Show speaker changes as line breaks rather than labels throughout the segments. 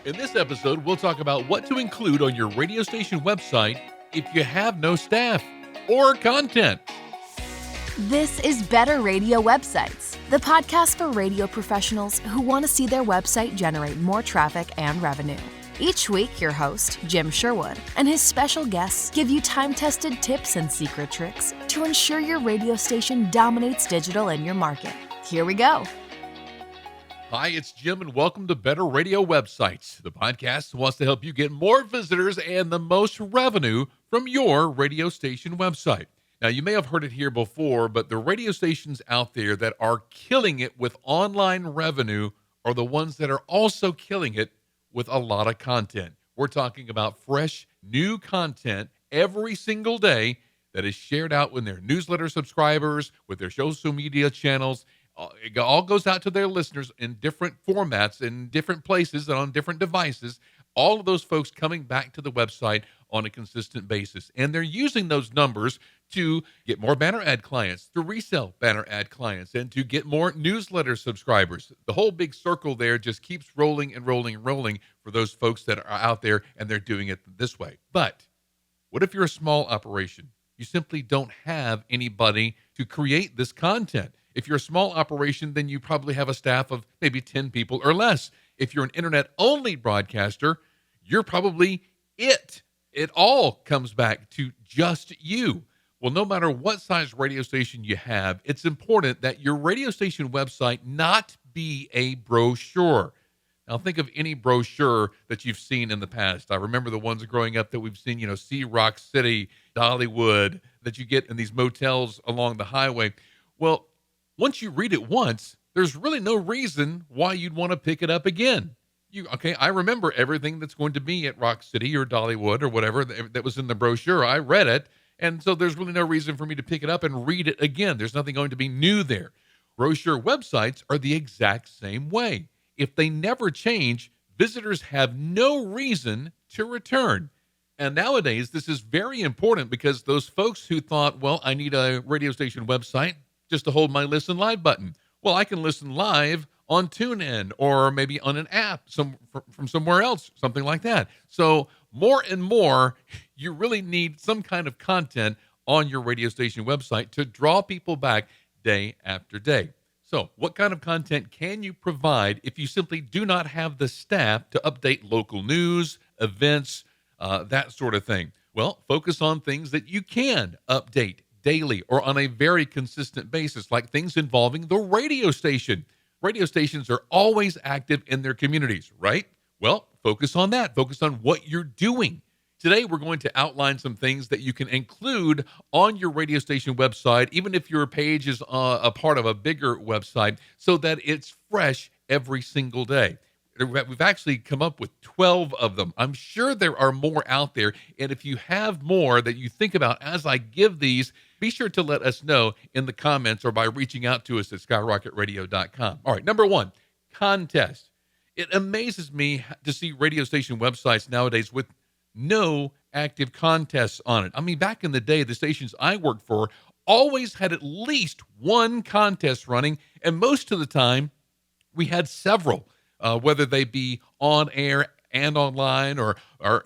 In this episode, we'll talk about what to include on your radio station website if you have no staff or content.
This is Better Radio Websites, the podcast for radio professionals who want to see their website generate more traffic and revenue. Each week, your host, Jim Sherwood, and his special guests give you time-tested tips and secret tricks to ensure your radio station dominates digital in your market. Here we go.
Hi, it's Jim, and welcome to Better Radio Websites, the podcast that wants to help you get more visitors and the most revenue from your radio station website. Now, you may have heard it here before, but the radio stations out there that are killing it with online revenue are the ones that are also killing it with a lot of content. We're talking about fresh, new content every single day that is shared out with their newsletter subscribers, with their social media channels. It all goes out to their listeners in different formats, in different places, and on different devices. All of those folks coming back to the website on a consistent basis. And they're using those numbers to get more banner ad clients, to resell banner ad clients, and to get more newsletter subscribers. The whole big circle there just keeps rolling and rolling and rolling for those folks that are out there, and they're doing it this way. But what if you're a small operation? You simply don't have anybody to create this content. If you're a small operation, then you probably have a staff of maybe 10 people or less. If you're an internet-only broadcaster, you're probably it. It all comes back to just you. Well, no matter what size radio station you have, it's important that your radio station website not be a brochure. Now, think of any brochure that you've seen in the past. I remember the ones growing up that we've seen, see Rock City, Dollywood, that you get in these motels along the highway. Well, once you read it once, there's really no reason why you'd want to pick it up again. I remember everything that's going to be at Rock City or Dollywood or whatever that was in the brochure. I read it, and so there's really no reason for me to pick it up and read it again. There's nothing going to be new there. Brochure websites are the exact same way. If they never change, visitors have no reason to return. And nowadays, this is very important because those folks who thought, well, I need a radio station website just to hold my listen live button. Well, I can listen live on TuneIn or maybe on an app from somewhere else, something like that. So more and more, you really need some kind of content on your radio station website to draw people back day after day. So what kind of content can you provide if you simply do not have the staff to update local news, events, that sort of thing? Well, focus on things that you can update daily or on a very consistent basis, like things involving the radio station. Radio stations are always active in their communities, right? Well, focus on that. Focus on what you're doing. Today, we're going to outline some things that you can include on your radio station website, even if your page is a part of a bigger website, so that it's fresh every single day. We've actually come up with 12 of them. I'm sure there are more out there. And if you have more that you think about as I give these, be sure to let us know in the comments or by reaching out to us at skyrocketradio.com. All right, number one, contest. It amazes me to see radio station websites nowadays with no active contests on it. I mean, back in the day, the stations I worked for always had at least one contest running, and most of the time, we had several. Whether they be on air and online or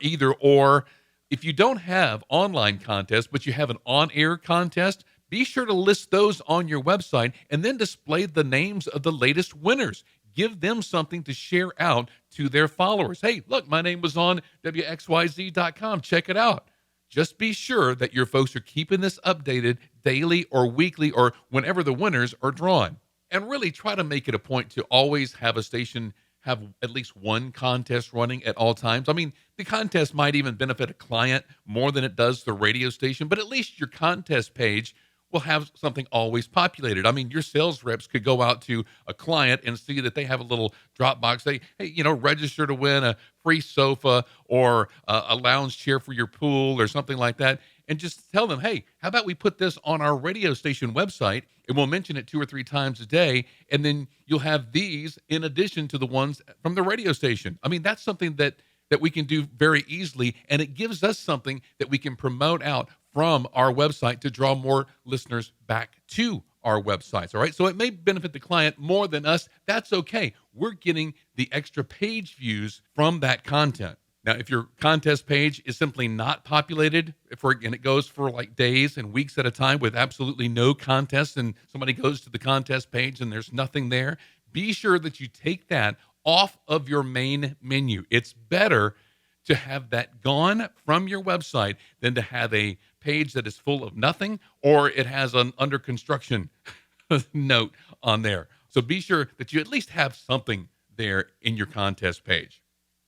either or. If you don't have online contests, but you have an on-air contest, be sure to list those on your website and then display the names of the latest winners. Give them something to share out to their followers. Hey, look, my name was on WXYZ.com. Check it out. Just be sure that your folks are keeping this updated daily or weekly or whenever the winners are drawn. And really try to make it a point to always have a station have at least one contest running at all times. I mean, the contest might even benefit a client more than it does the radio station, but at least your contest page will have something always populated. I mean, your sales reps could go out to a client and see that they have a little drop box. Say, hey, register to win a free sofa or a lounge chair for your pool or something like that. And just tell them, hey, how about we put this on our radio station website and we'll mention it 2 or 3 times a day. And then you'll have these in addition to the ones from the radio station. I mean, that's something that we can do very easily. And it gives us something that we can promote out from our website to draw more listeners back to our websites. All right. So it may benefit the client more than us. That's okay. We're getting the extra page views from that content. Now, if your contest page is simply not populated, and it goes for like days and weeks at a time with absolutely no contest, and somebody goes to the contest page and there's nothing there, be sure that you take that off of your main menu. It's better to have that gone from your website than to have a page that is full of nothing or it has an under construction note on there. So be sure that you at least have something there in your contest page.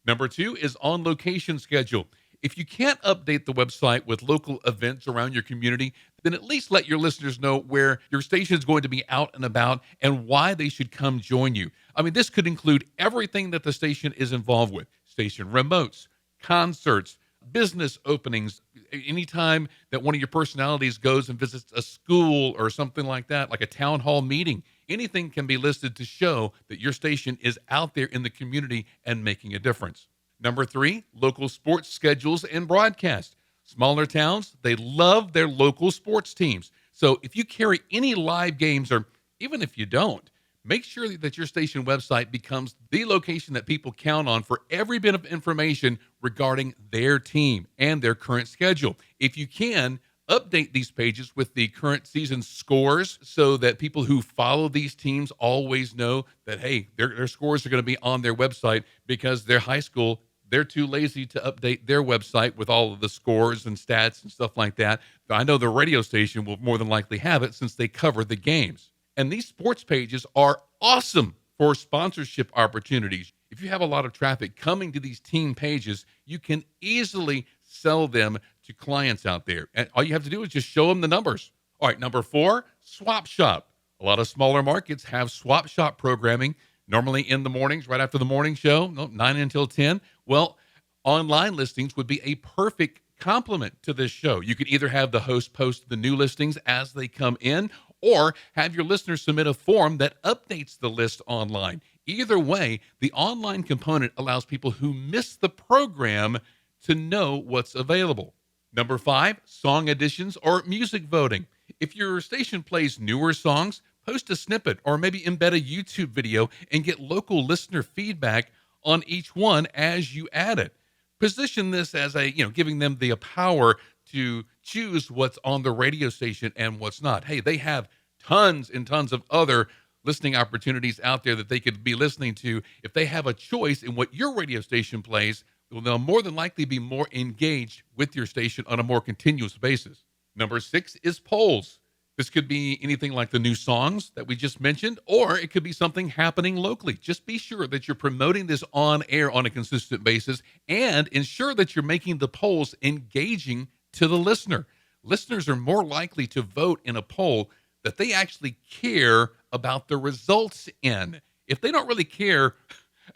Number 2 is on location schedule. If you can't update the website with local events around your community, then at least let your listeners know where your station is going to be out and about and why they should come join you. I mean, this could include everything that the station is involved with: station remotes, concerts, business openings, anytime that one of your personalities goes and visits a school or something like that, like a town hall meeting. Anything can be listed to show that your station is out there in the community and making a difference. Number 3, local sports schedules and broadcast. Smaller towns, they love their local sports teams. So if you carry any live games, or even if you don't, make sure that your station website becomes the location that people count on for every bit of information regarding their team and their current schedule. If you can, update these pages with the current season scores so that people who follow these teams always know that, hey, their scores are going to be on their website, because their high school, they're too lazy to update their website with all of the scores and stats and stuff like that. I know the radio station will more than likely have it since they cover the games. And these sports pages are awesome for sponsorship opportunities. If you have a lot of traffic coming to these team pages, you can easily sell them to clients out there. And all you have to do is just show them the numbers. All right, number 4, swap shop. A lot of smaller markets have swap shop programming, normally in the mornings, right after the morning show, 9 until 10. Well, online listings would be a perfect complement to this show. You could either have the host post the new listings as they come in, or have your listeners submit a form that updates the list online. Either way, the online component allows people who miss the program to know what's available. Number 5, song additions or music voting. If your station plays newer songs, post a snippet or maybe embed a YouTube video and get local listener feedback on each one as you add it. Position this as giving them the power to choose what's on the radio station and what's not. Hey, they have tons and tons of other listening opportunities out there that they could be listening to. If they have a choice in what your radio station plays, well, they'll more than likely be more engaged with your station on a more continuous basis. Number 6 is polls. This could be anything like the new songs that we just mentioned, or it could be something happening locally. Just be sure that you're promoting this on air on a consistent basis, and ensure that you're making the polls engaging to the listener. Listeners are more likely to vote in a poll that they actually care about the results in. If they don't really care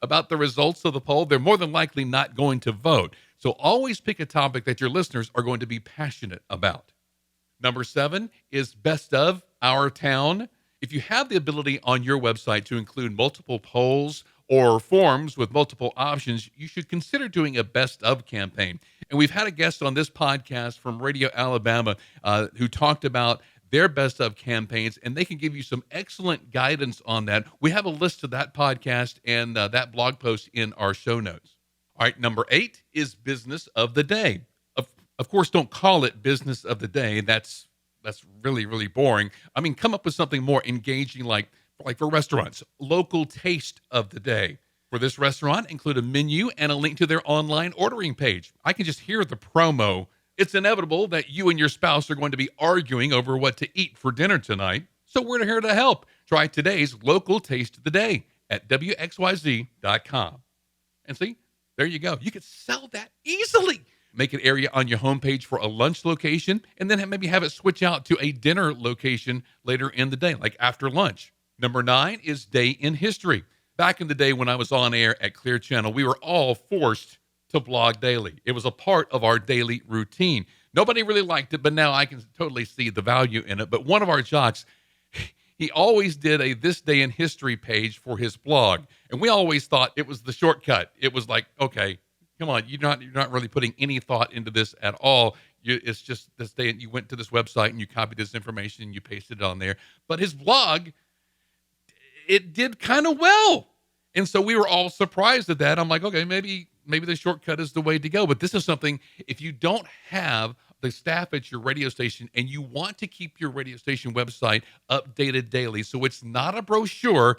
about the results of the poll, they're more than likely not going to vote. So always pick a topic that your listeners are going to be passionate about. Number 7 is best of our town. If you have the ability on your website to include multiple polls or forms with multiple options, you should consider doing a best of campaign. And we've had a guest on this podcast from Radio Alabama who talked about their best of campaigns, and they can give you some excellent guidance on that. We have a list of that podcast and that blog post in our show notes. All right, number 8 is business of the day. Of course, don't call it business of the day. That's really, really boring. I mean, come up with something more engaging, like for restaurants, local taste of the day. For this restaurant, include a menu and a link to their online ordering page. I can just hear the promo. It's inevitable that you and your spouse are going to be arguing over what to eat for dinner tonight. So we're here to help. Try today's local taste of the day at WXYZ.com. And see, there you go. You could sell that easily. Make an area on your homepage for a lunch location, and then maybe have it switch out to a dinner location later in the day, like after lunch. Number 9 is Day in History. Back in the day when I was on air at Clear Channel, we were all forced to blog daily. It was a part of our daily routine. Nobody really liked it, but now I can totally see the value in it. But one of our jocks, he always did a This Day in History page for his blog, and we always thought it was the shortcut. It was like, okay, come on, you're not really putting any thought into this at all. It's just this day you went to this website and you copied this information and you pasted it on there. But his blog, it did kind of well. And so we were all surprised at that. I'm like, okay, maybe the shortcut is the way to go. But this is something, if you don't have the staff at your radio station and you want to keep your radio station website updated daily, so it's not a brochure,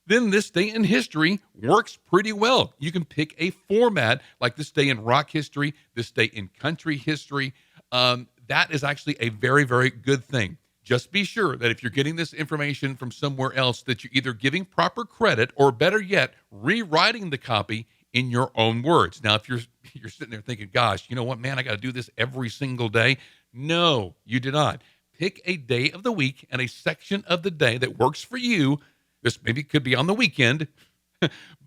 then this day in history works pretty well. You can pick a format like this day in rock history, this day in country history. That is actually a very, very good thing. Just be sure that if you're getting this information from somewhere else, that you're either giving proper credit or, better yet, rewriting the copy in your own words. Now, if you're sitting there thinking, gosh, you know what, man, I got to do this every single day. No, you do not. Pick a day of the week and a section of the day that works for you. This maybe could be on the weekend,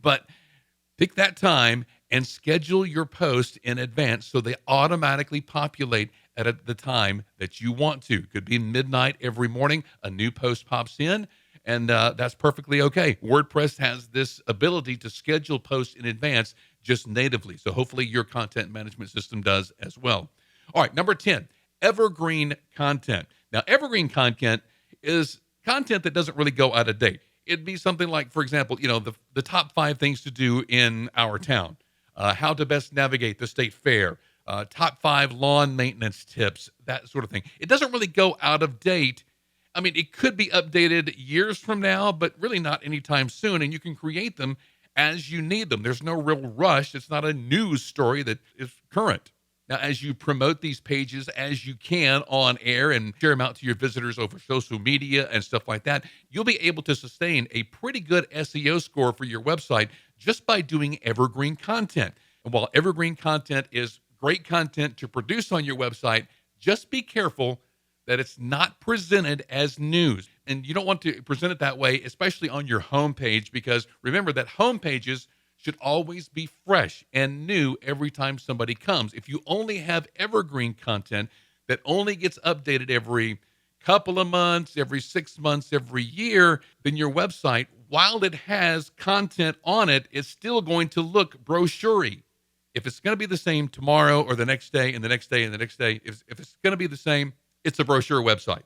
but pick that time and schedule your post in advance so they automatically populate at the time that you want to. Could be midnight every morning, a new post pops in, and that's perfectly okay. WordPress has this ability to schedule posts in advance just natively, so hopefully your content management system does as well. All right, number 10, Evergreen Content. Now, Evergreen Content is content that doesn't really go out of date. It'd be something like, for example, the top 5 things to do in our town, how to best navigate the state fair, top 5 lawn maintenance tips, that sort of thing. It doesn't really go out of date. I mean, it could be updated years from now, but really not anytime soon. And you can create them as you need them. There's no real rush. It's not a news story that is current. Now, as you promote these pages as you can on air and share them out to your visitors over social media and stuff like that, you'll be able to sustain a pretty good SEO score for your website just by doing evergreen content. And while evergreen content is great content to produce on your website, just be careful that it's not presented as news. And you don't want to present it that way, especially on your homepage, because remember that homepages should always be fresh and new every time somebody comes. If you only have evergreen content that only gets updated every couple of months, every 6 months, every year, then your website, while it has content on it, is still going to look brochure-y. If it's going to be the same tomorrow or the next day and the next day and the next day, if it's going to be the same, it's a brochure website.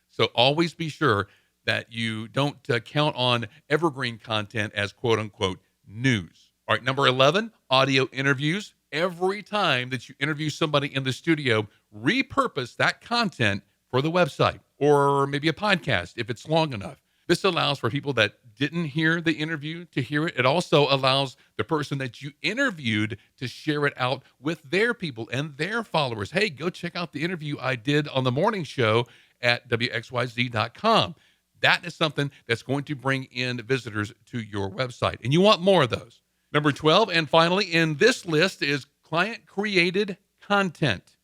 So always be sure that you don't count on evergreen content as quote-unquote news. All right, number 11, audio interviews. Every time that you interview somebody in the studio, repurpose that content for the website or maybe a podcast if it's long enough. This allows for people that didn't hear the interview to hear it. It also allows the person that you interviewed to share it out with their people and their followers. Hey, go check out the interview I did on the morning show at wxyz.com. That is something that's going to bring in visitors to your website, and you want more of those. Number 12, and finally in this list, is client-created content.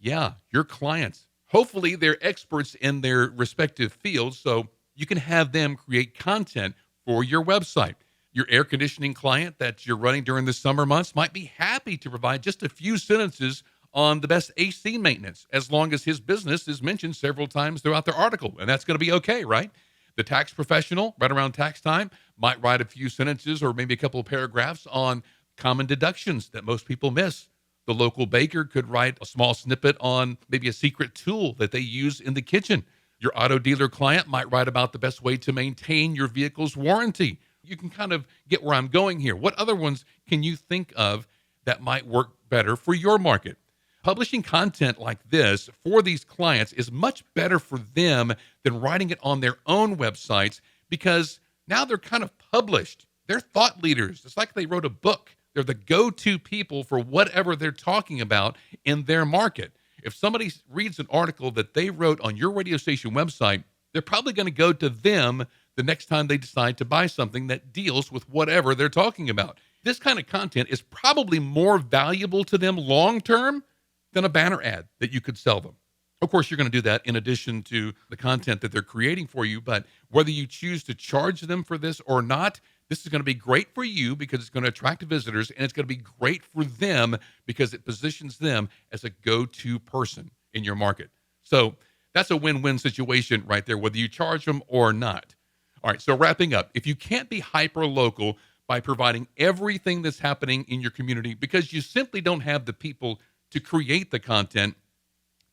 Yeah, your clients. Hopefully, they're experts in their respective fields, so you can have them create content for your website. Your air conditioning client that you're running during the summer months might be happy to provide just a few sentences on the best AC maintenance, as long as his business is mentioned several times throughout their article, and that's going to be okay, right? The tax professional, right around tax time, might write a few sentences or maybe a couple of paragraphs on common deductions that most people miss. The local baker could write a small snippet on maybe a secret tool that they use in the kitchen. Your auto dealer client might write about the best way to maintain your vehicle's warranty. You can kind of get where I'm going here. What other ones can you think of that might work better for your market? Publishing content like this for these clients is much better for them than writing it on their own websites, because now they're kind of published. They're thought leaders. It's like they wrote a book. They're the go-to people for whatever they're talking about in their market. If somebody reads an article that they wrote on your radio station website, they're probably going to go to them the next time they decide to buy something that deals with whatever they're talking about. This kind of content is probably more valuable to them long-term than a banner ad that you could sell them. Of course, you're going to do that in addition to the content that they're creating for you, but whether you choose to charge them for this or not, this is going to be great for you because it's going to attract visitors, and it's going to be great for them because it positions them as a go-to person in your market. So that's a win-win situation right there, whether you charge them or not. All right, so wrapping up, if you can't be hyper-local by providing everything that's happening in your community because you simply don't have the people to create the content,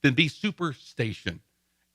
then be Superstation.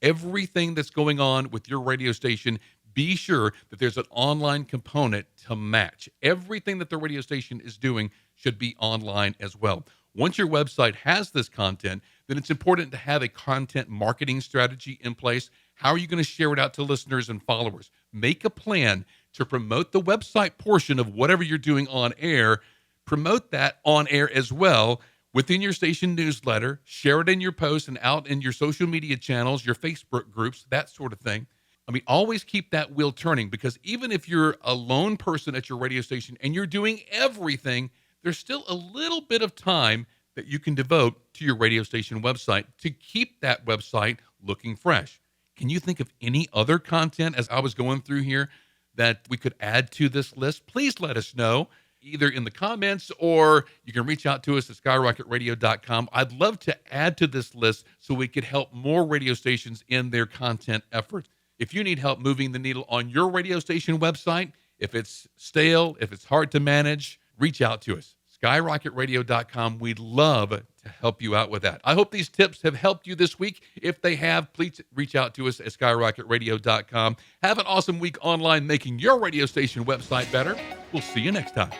Everything that's going on with your radio station, be sure that there's an online component to match. Everything that the radio station is doing should be online as well. Once your website has this content, then it's important to have a content marketing strategy in place. How are you going to share it out to listeners and followers? Make a plan to promote the website portion of whatever you're doing on air. Promote that on air as well within your station newsletter. Share it in your posts and out in your social media channels, your Facebook groups, that sort of thing. I mean, always keep that wheel turning, because even if you're a lone person at your radio station and you're doing everything, there's still a little bit of time that you can devote to your radio station website to keep that website looking fresh. Can you think of any other content as I was going through here that we could add to this list? Please let us know, either in the comments or you can reach out to us at skyrocketradio.com. I'd love to add to this list so we could help more radio stations in their content efforts. If you need help moving the needle on your radio station website, if it's stale, if it's hard to manage, reach out to us. skyrocketradio.com. We'd love to help you out with that. I hope these tips have helped you this week. If they have, please reach out to us at skyrocketradio.com. Have an awesome week online making your radio station website better. We'll see you next time.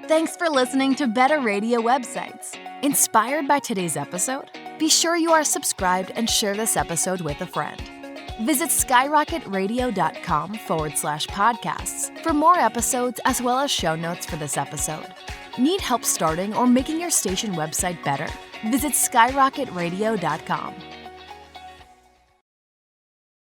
Thanks for listening to Better Radio Websites. Inspired by today's episode? Be sure you are subscribed and share this episode with a friend. Visit skyrocketradio.com/podcasts for more episodes as well as show notes for this episode. Need help starting or making your station website better? Visit skyrocketradio.com.